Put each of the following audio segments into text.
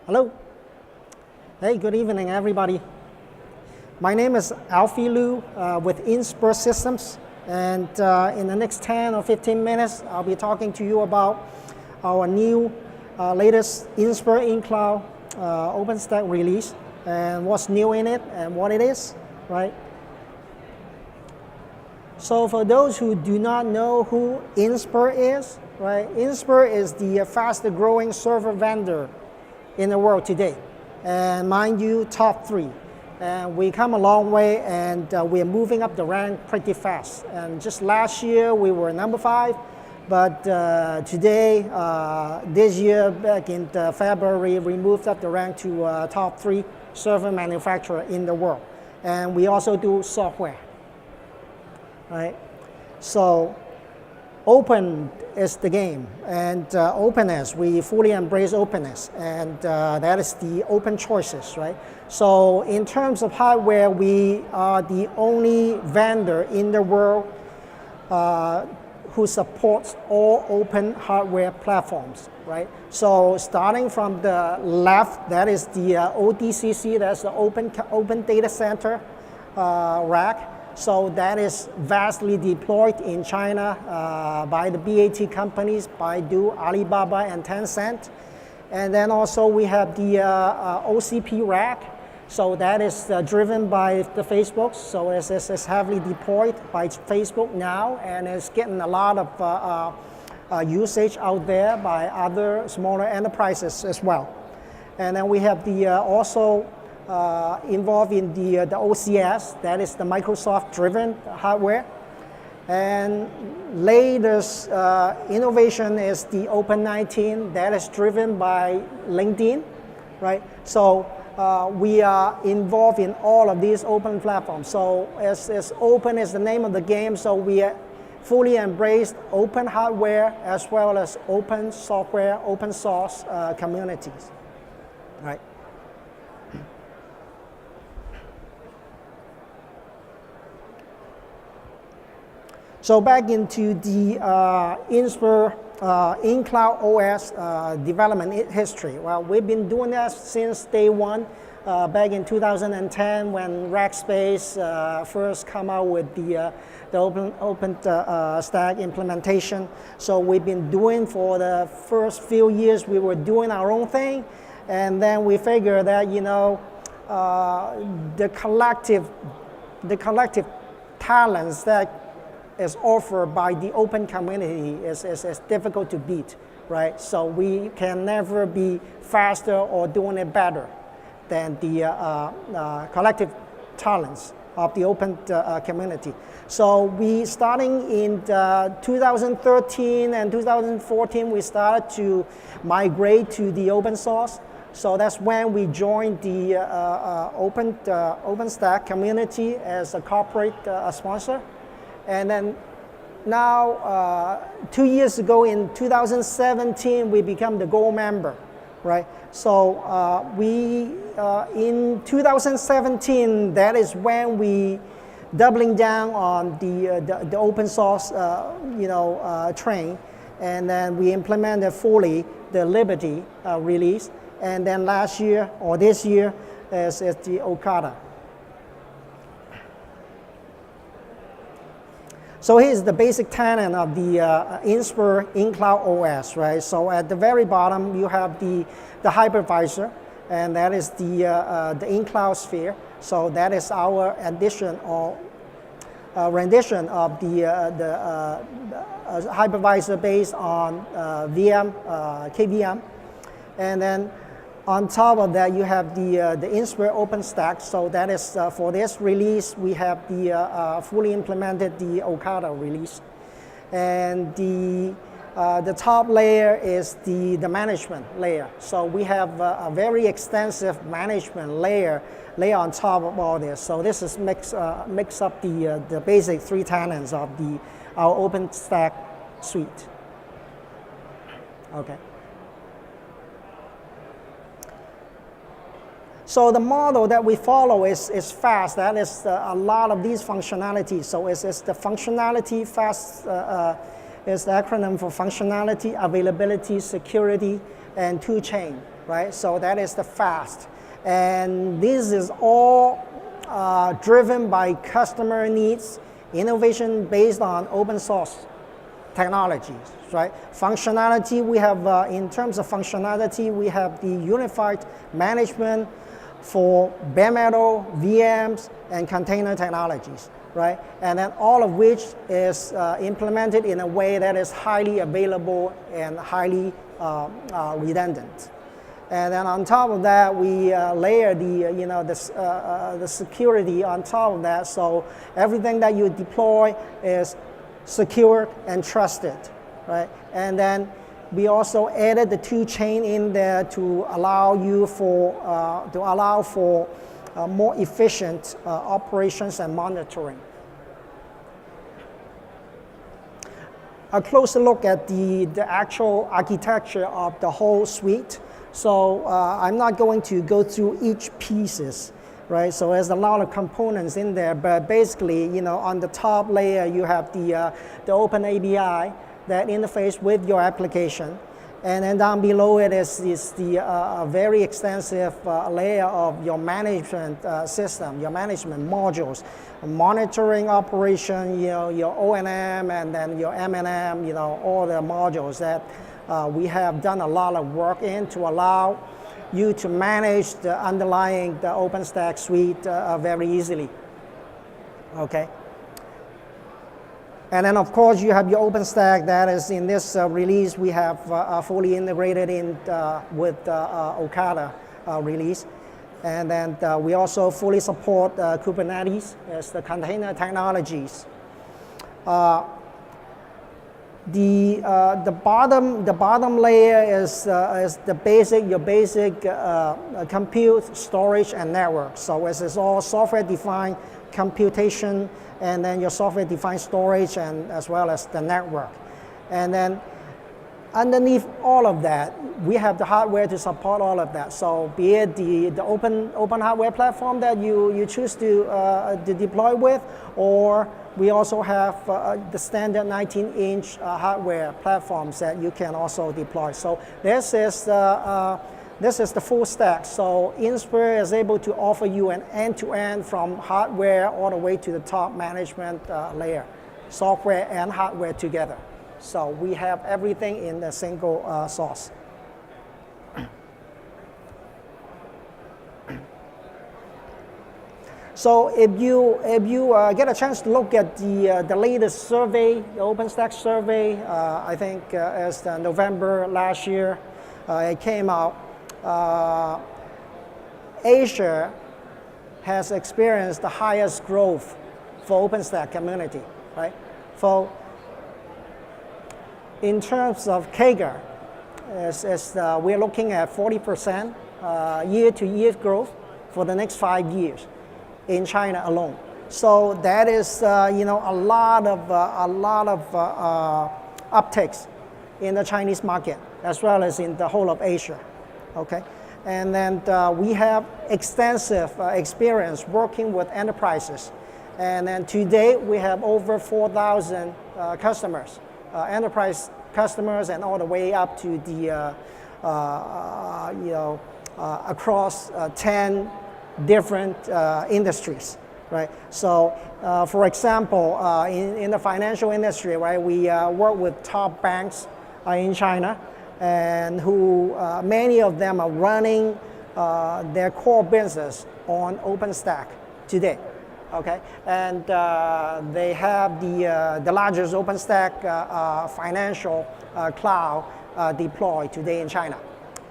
Hello. Hey, good evening, everybody. My name is Alfie Liu with Inspur Systems, and in the next 10 or 15 minutes, I'll be talking to you about our new latest Inspur in-cloud OpenStack release, and what's new in it and what it is, right? So for those who do not know who Inspur is, right? Inspur is the fastest growing server vendor in the world today. And mind you, top 3. And we come a long way, and we're moving up the rank pretty fast. And just last year, we were number 5. But today, this year, back in February, we moved up the rank to top 3 server manufacturer in the world. And we also do software, right? So open is the game, and openness, we fully embrace openness, and that is the open choices, right? So in terms of hardware, we are the only vendor in the world who supports all open hardware platforms, right? So starting from the left, that is the ODCC, that's the Open Data Center rack. So that is vastly deployed in China by the BAT companies, Baidu, Alibaba, and Tencent. And then also we have the OCP rack. So that is driven by the Facebook. So it's heavily deployed by Facebook now, and it's getting a lot of usage out there by other smaller enterprises as well. And then we have the also involved in the OCS, that is the Microsoft-driven hardware. And latest innovation is the Open19, that is driven by LinkedIn, right? So we are involved in all of these open platforms. So as open is the name of the game, so we fully embraced open hardware as well as open software, open source communities, right? So back into the Inspur in-cloud OS development history. Well, we've been doing that since day one, back in 2010 when Rackspace first come out with the OpenStack implementation. So we've been doing for the first few years, we were doing our own thing, and then we figured that, you know, the collective talents that is offered by the open community is difficult to beat, right? So we can never be faster or doing it better than the collective talents of the open community. So we, starting in 2013 and 2014, we started to migrate to the open source. So that's when we joined the OpenStack community as a corporate sponsor. And then now, 2 years ago in 2017, we become the gold member, right? So we, in 2017, that is when we doubling down on the open source, train. And then we implemented fully the Liberty release. And then last year, or this year, is the Okada. So here's the basic tenet of the Inspur in-cloud OS, right? So at the very bottom, you have the hypervisor, and that is the in-cloud sphere. So that is our addition or rendition of the hypervisor based on VM, KVM. And then on top of that, you have the Inspur OpenStack. So that is, for this release, we have the fully implemented the Okada release. And the top layer is the management layer. So we have a very extensive management layer on top of all this. So this is mix up the basic 3 tenets of our OpenStack suite. Okay. So the model that we follow is FAST. That is a lot of these functionalities. So it's the functionality FAST is the acronym for functionality, availability, security, and tool chain. right? So that is the fast. And this is all driven by customer needs, innovation based on open source technologies, right? Functionality, we have, in terms of functionality, we have the unified management for bare metal, VMs, and container technologies, right? And then all of which is implemented in a way that is highly available and highly redundant. And then on top of that, we layer the security on top of that, so everything that you deploy is secure and trusted, right? And then we also added the tool chain in there to allow for more efficient operations and monitoring. A closer look at the actual architecture of the whole suite. So I'm not going to go through each pieces, right? So there's a lot of components in there, but basically, on the top layer you have the open API that interface with your application, and then down below it is the very extensive layer of your management system, your management modules, monitoring operation, your O&M, and then your M&M, all the modules that we have done a lot of work in to allow you to manage the OpenStack suite very easily, okay? And then of course you have your OpenStack that is in this release we have fully integrated in with Okada release. And then we also fully support Kubernetes as the container technologies. The bottom layer is your basic compute, storage, and network. So this is all software-defined computation, and then your software-defined storage, and as well as the network. And then underneath all of that, we have the hardware to support all of that. So be it the open hardware platform that you choose to deploy with, or we also have the standard 19-inch hardware platforms that you can also deploy. So this is the full stack. So Inspur is able to offer you an end-to-end from hardware all the way to the top management layer, software and hardware together. So we have everything in a single source. So if you get a chance to look at the latest survey, the OpenStack survey, I think as November last year, it came out. Asia has experienced the highest growth for OpenStack community, right? So in terms of CAGR, we're looking at 40% year-to-year growth for the next 5 years in China alone. So that is a lot of uptakes in the Chinese market as well as in the whole of Asia. Okay, and then we have extensive experience working with enterprises, and then today we have over 4,000 customers, enterprise customers, and all the way up to the across 10 different industries, right? So, for example, in the financial industry, right, we work with top banks in China, and who many of them are running their core business on OpenStack today, okay? And they have the largest OpenStack financial cloud deployed today in China,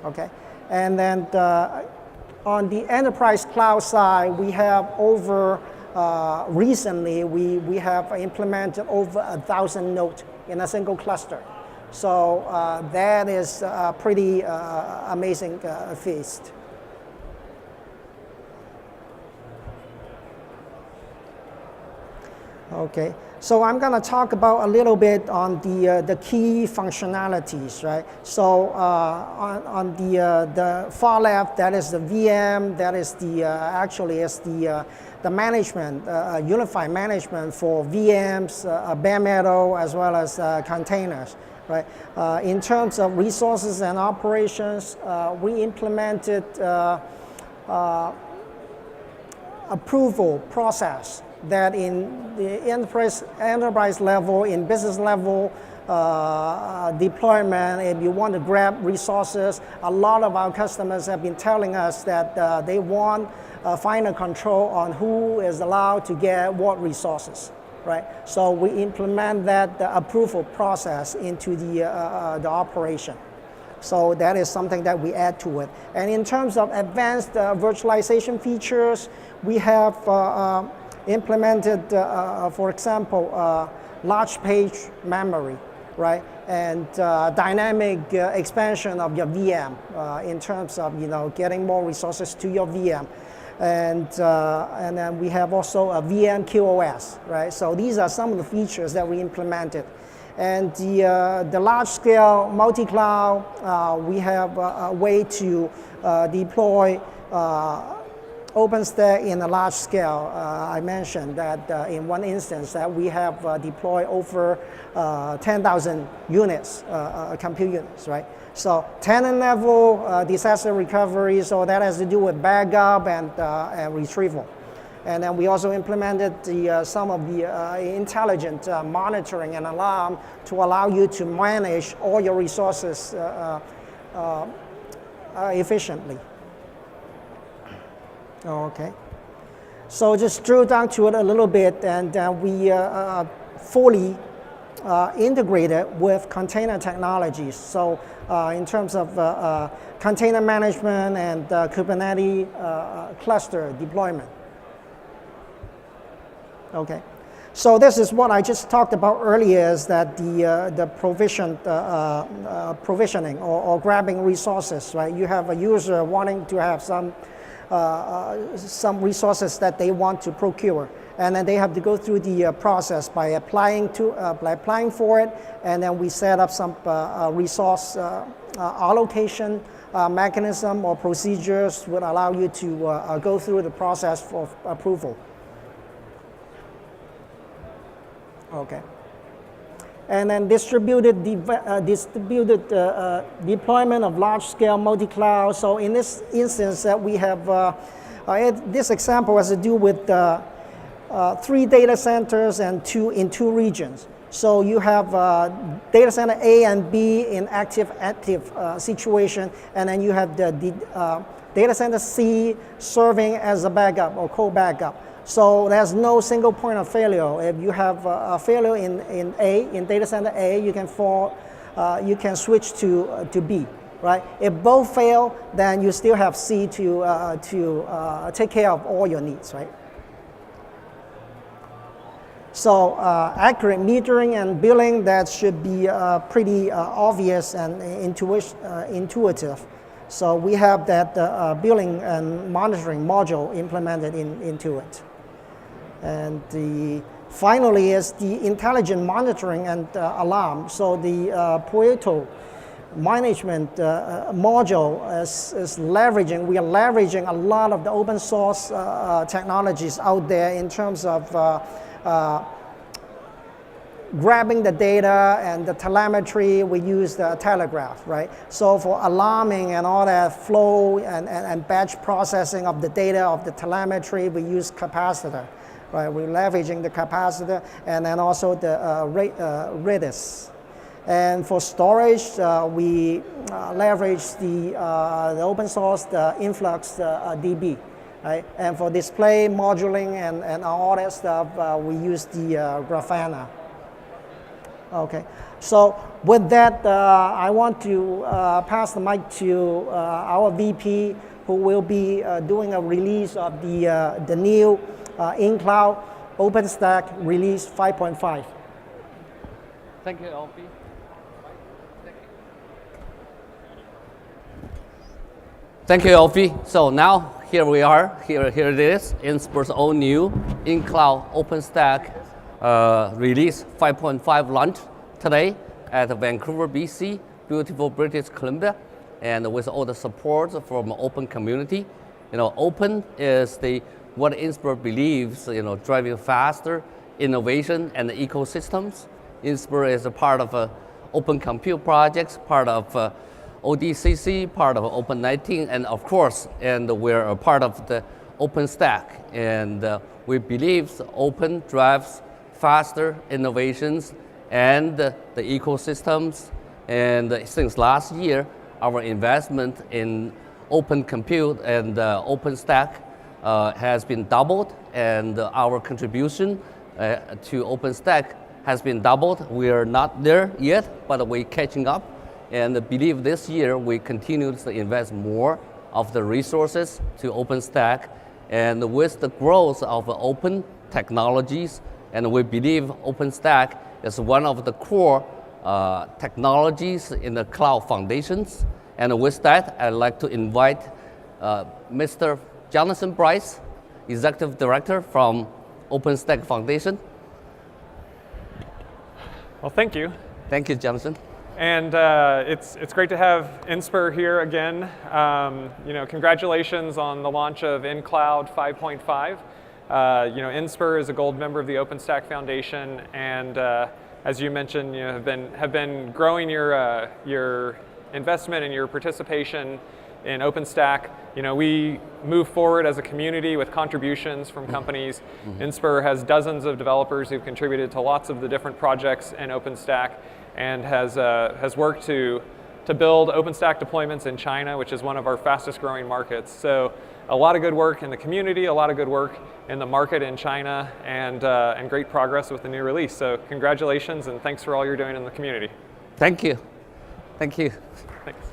okay? And then on the enterprise cloud side, we have over, recently, we have implemented over 1,000 nodes in a single cluster. So that is a pretty amazing feat. Okay, so I'm going to talk about a little bit on the key functionalities, right? So on the far left, that is the VM, that is the management, unified management for VMs, bare metal, as well as containers. right? In terms of resources and operations, we implemented approval process that in the enterprise level, in business level deployment, if you want to grab resources, a lot of our customers have been telling us that they want final control on who is allowed to get what resources, right? So we implement that approval process into the operation. So that is something that we add to it. And in terms of advanced virtualization features, we have implemented, for example, large page memory, right? And dynamic expansion of your VM in terms of getting more resources to your VM. And then we have also a VM QoS, right? So these are some of the features that we implemented. And the large-scale multi-cloud, we have a way to deploy OpenStack in a large scale. I mentioned that in one instance that we have deployed over 10,000 units, compute units, right? So tenant level disaster recovery, so that has to do with backup and retrieval. And then we also implemented some of the intelligent monitoring and alarm to allow you to manage all your resources efficiently. Okay. So just drill down to it a little bit, and we fully integrated with container technologies. So in terms of container management and Kubernetes cluster deployment. Okay, so this is what I just talked about earlier, is that the provisioning or grabbing resources, right? You have a user wanting to have some resources that they want to procure, and then they have to go through the process by applying for it, and then we set up some resource allocation mechanism or procedures would allow you to go through the process for approval. Okay, and then distributed deployment of large-scale multi-cloud. So in this instance, that we have this example has to do with 3 data centers and in two regions. So you have data center A and B in active situation, and then you have the data center C serving as a backup or co-backup. So there's no single point of failure. If you have a failure in data center A, you can switch to B, right? If both fail, then you still have C to take care of all your needs, right? So accurate metering and billing, that should be pretty obvious and intuitive. So we have that billing and monitoring module implemented into it. And finally is the intelligent monitoring and alarm. So the Pareto management module is leveraging, we are leveraging a lot of the open source technologies out there in terms of grabbing the data and the telemetry. We use the telegraph, right? So for alarming and all that flow and batch processing of the data of the telemetry, we use capacitor. Right, we're leveraging the capacitor and then also the Redis. And for storage, we leverage the open source, the Influx DB. Right? And for display moduling and all that stuff, we use the Grafana. Okay, so with that, I want to pass the mic to our VP, who will be doing a release of the new in-cloud OpenStack release 5.5. Thank you, LP. Thank you, LP. So now here we are. Here it is. Inspur's own new in-cloud OpenStack release 5.5 launch today at Vancouver, BC, beautiful British Columbia, and with all the support from open community. Open is what Inspur believes, driving faster innovation and ecosystems. Inspur is a part of open compute projects, part of ODCC, part of Open 19, and of course, and we're a part of the Openstack. And we believe open drives faster innovations and the ecosystems. And since last year, our investment in open compute and Openstack has been doubled, and our contribution to Openstack has been doubled. We are not there yet, but we're catching up. And I believe this year we continue to invest more of the resources to Openstack. And with the growth of open technologies, and we believe Openstack is one of the core technologies in the cloud foundations. And with that, I'd like to invite Mr. Jonathan Bryce, Executive Director from Openstack Foundation. Well, thank you. Thank you, Jonathan. And it's great to have Inspur here again. Congratulations on the launch of InCloud 5.5. Inspur is a gold member of the Openstack Foundation, and as you mentioned, have been growing your investment and your participation in Openstack. We move forward as a community with contributions from companies. Inspur has dozens of developers who've contributed to lots of the different projects in Openstack, and has worked to build OpenStack deployments in China, which is one of our fastest growing markets. So a lot of good work in the community, a lot of good work in the market in China, and great progress with the new release. So congratulations, and thanks for all you're doing in the community. Thank you. Thank you. Thanks.